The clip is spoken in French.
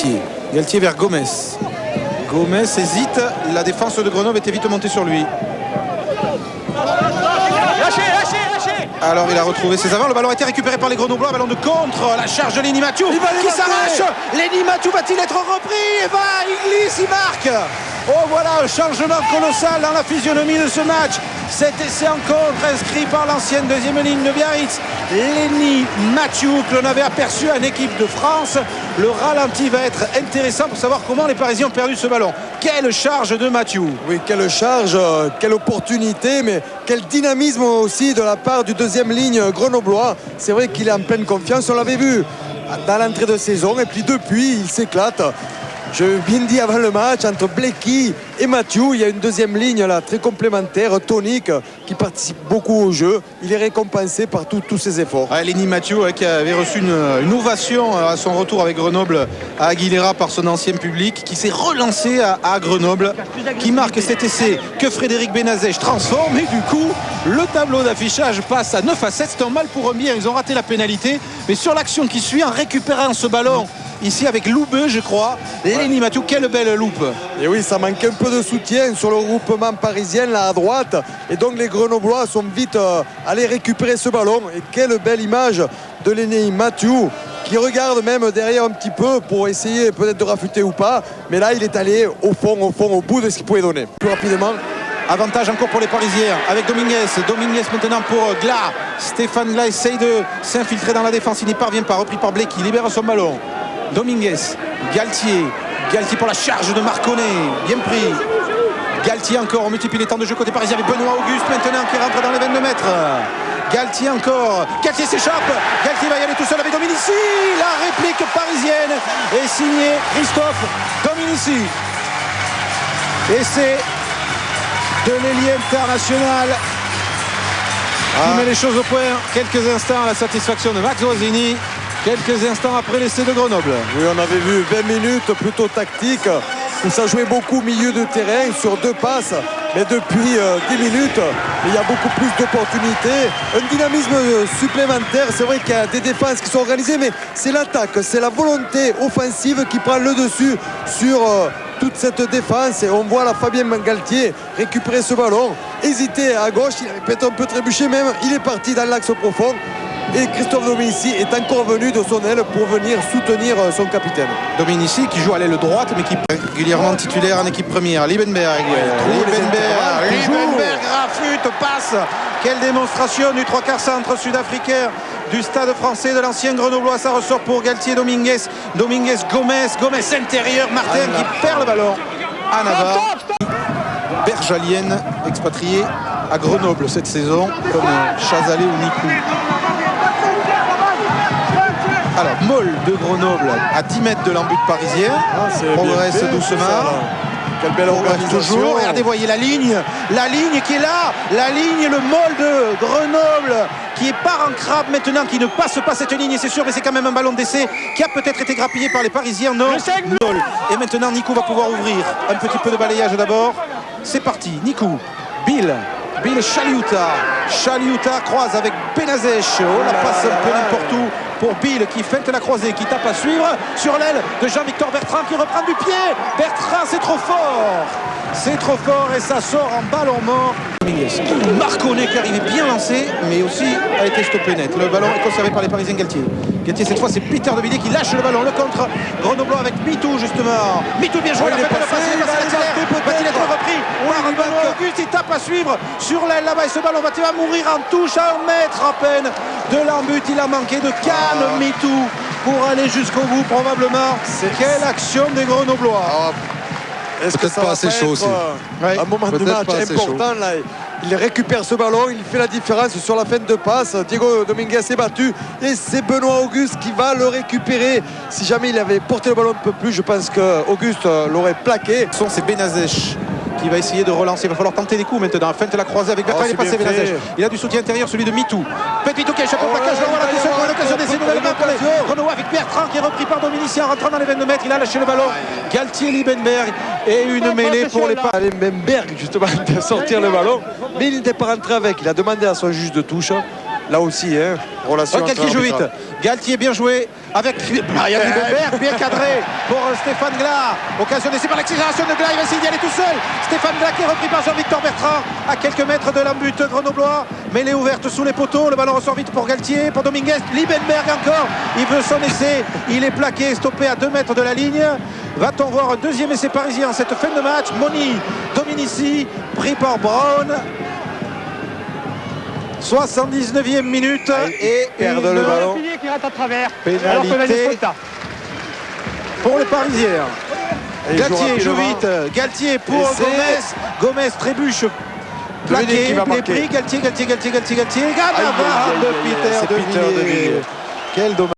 Galtier. Galtier vers Gomez. Gomez hésite. La défense de Grenoble était vite montée sur lui. Alors il a retrouvé ses avants. Le ballon a été récupéré par les Grenoblois. Ballon de contre. La charge de Lenny Mathieu qui s'arrache. Lenny Mathieu va-t-il être repris? Et il glisse, il marque. Oh voilà un changement colossal dans la physionomie de ce match. Cet essai en contre inscrit par l'ancienne deuxième ligne de Biarritz, Lenny Mathieu, que l'on avait aperçu en équipe de France. Le ralenti va être intéressant pour savoir comment les Parisiens ont perdu ce ballon. Quelle charge de Mathieu! Oui, quelle charge, quelle opportunité, mais quel dynamisme aussi de la part du deuxième ligne grenoblois. C'est vrai qu'il est en pleine confiance, on l'avait vu dans l'entrée de saison, et puis depuis il s'éclate. Je viens dit avant le match, entre Bleki et Mathieu, il y a une deuxième ligne là, très complémentaire, tonique, qui participe beaucoup au jeu. Il est récompensé par tous ses efforts. Lenny Mathieu qui avait reçu une ovation à son retour avec Grenoble à Aguilera par son ancien public, qui s'est relancé à Grenoble, qui marque cet essai que Frédéric Benazèche transforme. Et du coup, le tableau d'affichage passe à 9-7. C'est un mal pour un bien. Ils ont raté la pénalité. Mais sur l'action qui suit, en récupérant ce ballon, ici avec Loubeux, je crois, Lenny Mathieu, quelle belle loupe. Et oui, ça manque un peu de soutien sur le regroupement parisien là à droite, et donc les Grenoblois sont vite allés récupérer ce ballon. Et quelle belle image de Lenny Mathieu, qui regarde même derrière un petit peu pour essayer peut-être de rafuter ou pas, mais là il est allé au fond, au bout de ce qu'il pouvait donner. Plus rapidement, avantage encore pour les Parisiens avec Dominguez maintenant pour Glas. Stéphane Glas essaye de s'infiltrer dans la défense, il n'y parvient pas, repris par Bleki, il libère son ballon. Dominguez, Galtier pour la charge de Marconnet, bien pris. Galtier encore, on multiplie les temps de jeu côté parisien avec Benoît Auguste maintenant qui rentre dans les 22 mètres. Galtier encore, Galtier s'échappe, Galtier va y aller tout seul avec Dominici. La réplique parisienne est signée Christophe Dominici. Et c'est de l'ailier international qui met les choses au point. Quelques instants à la satisfaction de Max Oisini. Quelques instants après l'essai de Grenoble. Oui, on avait vu 20 minutes plutôt tactique, où ça jouait beaucoup au milieu de terrain sur 2 passes. Mais depuis 10 minutes, il y a beaucoup plus d'opportunités. Un dynamisme supplémentaire. C'est vrai qu'il y a des défenses qui sont organisées, mais c'est l'attaque, c'est la volonté offensive qui prend le dessus sur toute cette défense. Et on voit la Fabien Galtier récupérer ce ballon, hésiter à gauche, il avait peut-être un peu trébuché même, il est parti dans l'axe profond. Et Christophe Dominici est encore venu de son aile pour venir soutenir son capitaine. Dominici qui joue à l'aile droite mais qui est régulièrement titulaire en équipe première. Liebenberg, rafute, passe. Quelle démonstration du 3/4 centre sud-africain du stade français de l'ancien Grenoblois. Ça ressort pour Galtier, Dominguez, Gomez intérieur, Martin qui perd le ballon à Navarre. Bergalienne expatriée à Grenoble cette saison comme Chazalé ou Nikou. Alors, Moll de Grenoble à 10 mètres de l'embut parisien. Progresse doucement. Quelle belle organisation. Toujours. Regardez, voyez la ligne qui est là. La ligne, le Moll de Grenoble qui part en crabe maintenant, qui ne passe pas cette ligne, et c'est sûr, mais c'est quand même un ballon d'essai qui a peut-être été grappillé par les Parisiens. Non, Moll. Et maintenant, Nikou va pouvoir ouvrir. Un petit peu de balayage d'abord. C'est parti. Nikou, Bill Chaliuta croise avec Benazèche. Oh, la passe un peu n'importe où pour Bill qui feinte la croisée, qui tape à suivre sur l'aile de Jean-Victor Bertrand qui reprend du pied. Bertrand, c'est trop fort et ça sort en ballon mort. Marconnet qui arrivait bien lancé mais aussi a été stoppé net. Le ballon est conservé par les Parisiens. Galtier cette fois c'est Peter de Villiers qui lâche le ballon. Le contre Grenoblois avec Mitou justement. Mitou bien joué, va-t-il être repris par Benoît Auguste, il tape à suivre sur l'aile là-bas et ce ballon va-t-il mourir en touche à 1 mètre à peine de l'embut. Il a manqué de calme Mitou pour aller jusqu'au bout probablement. Quelle action des Grenoblois. Est-ce que ça va assez chaud aussi. Un moment de match important là. Il récupère ce ballon, il fait la différence sur la fin de passe. Diego Dominguez est battu et c'est Benoît Auguste qui va le récupérer. Si jamais il avait porté le ballon un peu plus, je pense qu'Auguste l'aurait plaqué. C'est Benazèche qui va essayer de relancer. Il va falloir tenter des coups maintenant. Feinte la croisée avec Bertrand. Il est passé Benazèche. Il a du soutien intérieur, celui de Mitou. Mitou qui échappe au plaquage. Pour l'occasion d'essayer de Renaud avec Bertrand qui est repris par Dominici en rentrant dans les 22 mètres. Il a lâché le ballon. Galtier, Liebenberg et une mêlée pour les pas. Liebenberg justement de sortir le ballon, mais il n'était pas rentré avec. Il a demandé à son juge de touche. Là aussi, relation. Galtier joue vite. Galtier bien joué. avec Brian Liebenberg, bien cadré pour Stéphane Glas. Occasion d'essai par l'accélération de Glas, il va essayer d'y aller tout seul. Stéphane Glas qui est repris par Jean-Victor Bertrand à quelques mètres de l'embut grenoblois. Mêlée ouverte sous les poteaux, le ballon ressort vite pour Galtier, pour Dominguez. Liebenberg encore, il veut son essai, il est plaqué, stoppé à 2 mètres de la ligne. Va-t-on voir un deuxième essai parisien en cette fin de match? Moni Dominici, pris par Brown. 79e minute et perd le ballon. Qui rate à travers. Pénalité pour les Parisiens. Et Galtier joue vite. Galtier pour Et c'est- Gomez trébuche. Devinez Plaqué, qui va les marquer. prix, Galtier. Gagne la Aïe, barre aïe, de aïe, Peter c'est de Peter de Villiers. Villiers. Quel dommage.